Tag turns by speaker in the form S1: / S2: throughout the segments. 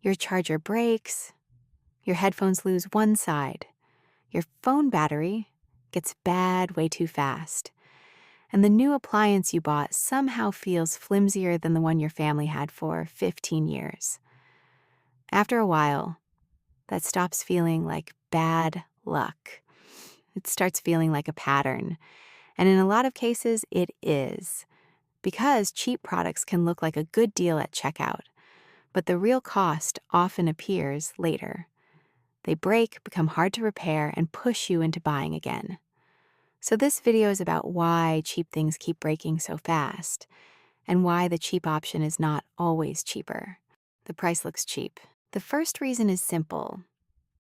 S1: Your charger breaks, your headphones lose one side, your phone battery gets bad way too fast, and the new appliance you bought somehow feels flimsier than the one your family had for 15 years. After a while, that stops feeling like bad luck. It starts feeling like a pattern. And in a lot of cases, it is. Because cheap products can look like a good deal at checkout, but the real cost often appears later. They break, become hard to repair, and push you into buying again. So this video is about why cheap things keep breaking so fast, and why the cheap option is not always cheaper. The price looks cheap. The first reason is simple.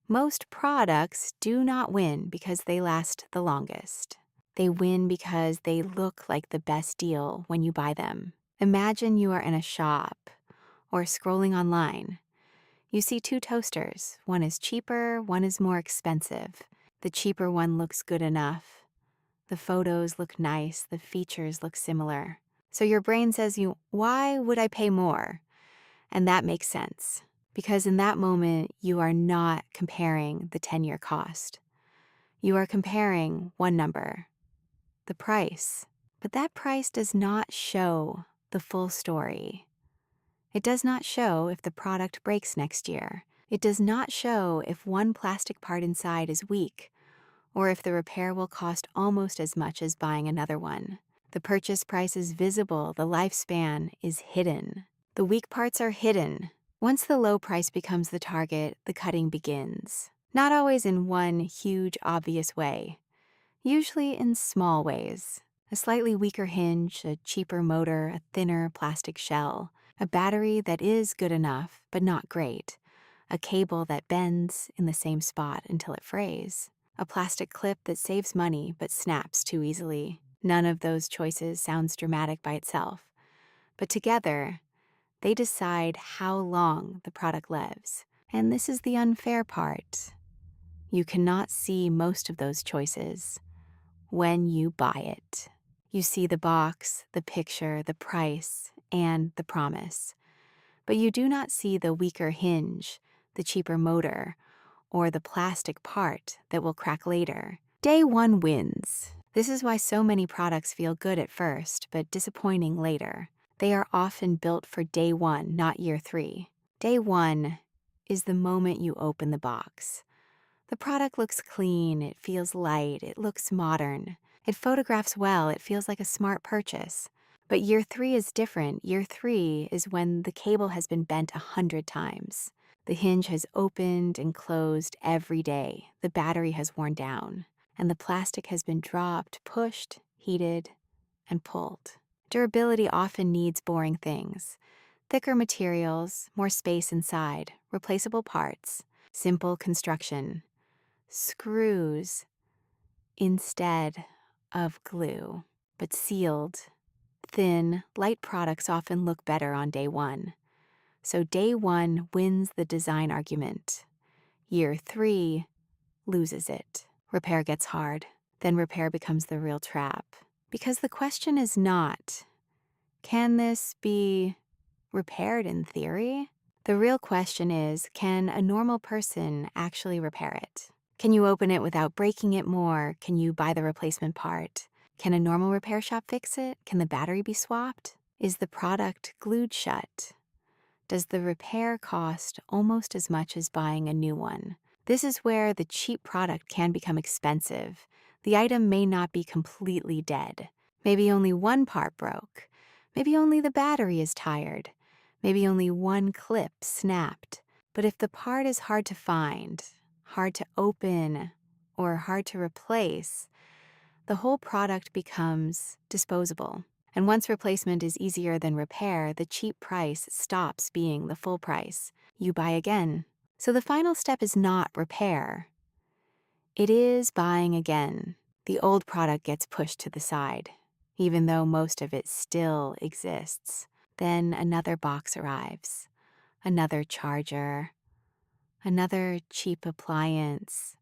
S1: Most products do not win because they last the longest. They win because they look like the best deal when you buy them. Imagine you are in a shop or scrolling online. You see two toasters. One is cheaper, one is more expensive. The cheaper one looks good enough. The photos look nice, the features look similar. So your brain says why would I pay more? And that makes sense. Because in that moment, you are not comparing the 10-year cost. You are comparing one number, the price. But that price does not show the full story. It does not show if the product breaks next year. It does not show if one plastic part inside is weak, or if the repair will cost almost as much as buying another one. The purchase price is visible, the lifespan is hidden. The weak parts are hidden. Once the low price becomes the target, the cutting begins. Not always in one huge, obvious way. Usually in small ways. A slightly weaker hinge, a cheaper motor, a thinner plastic shell, a battery that is good enough but not great, a cable that bends in the same spot until it frays, a plastic clip that saves money but snaps too easily. None of those choices sounds dramatic by itself, but together, they decide how long the product lives. And this is the unfair part. You cannot see most of those choices when you buy it. You see the box, the picture, the price, and the promise. But you do not see the weaker hinge, the cheaper motor, or the plastic part that will crack later. Day one wins. This is why so many products feel good at first, but disappointing later. They are often built for day one, not year 3. Day one is the moment you open the box. The product looks clean, it feels light, it looks modern. It photographs well, it feels like a smart purchase. But year 3 is different. Year 3 is when the cable has been bent 100 times. The hinge has opened and closed every day. The battery has worn down. And the plastic has been dropped, pushed, heated, and pulled. Durability often needs boring things. Thicker materials, more space inside, replaceable parts, simple construction, screws instead of glue, but sealed, thin, light products often look better on day one. So day one wins the design argument. Year 3 loses it. Repair gets hard. Then repair becomes the real trap. Because the question is not, can this be repaired in theory? The real question is, can a normal person actually repair it? Can you open it without breaking it more? Can you buy the replacement part? Can a normal repair shop fix it? Can the battery be swapped? Is the product glued shut? Does the repair cost almost as much as buying a new one? This is where the cheap product can become expensive. The item may not be completely dead. Maybe only one part broke. Maybe only the battery is tired. Maybe only one clip snapped. But if the part is hard to find, hard to open, or hard to replace, the whole product becomes disposable. And once replacement is easier than repair, the cheap price stops being the full price. You buy again. So the final step is not repair. It is buying again. The old product gets pushed to the side, even though most of it still exists. Then another box arrives, another charger, another cheap appliance,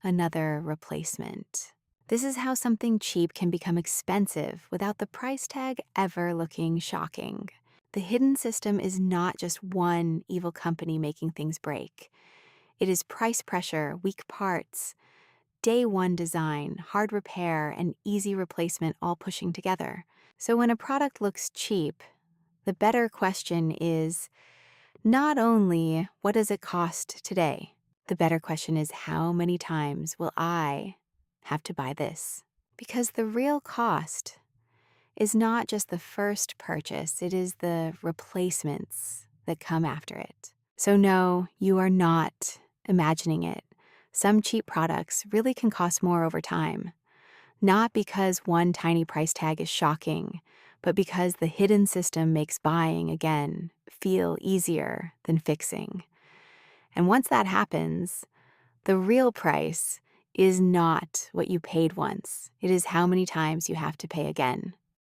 S1: another replacement. This is how something cheap can become expensive without the price tag ever looking shocking. The hidden system is not just one evil company making things break. It is price pressure, weak parts, day one design, hard repair, and easy replacement all pushing together. So when a product looks cheap, the better question is not only what does it cost today? The better question is how many times will I have to buy this? Because the real cost is not just the first purchase, it is the replacements that come after it. So, no, you are not imagining it. Some cheap products really can cost more over time, not because one tiny price tag is shocking, but because the hidden system makes buying again feel easier than fixing. And once that happens, the real price is not what you paid once, it is how many times you have to pay again.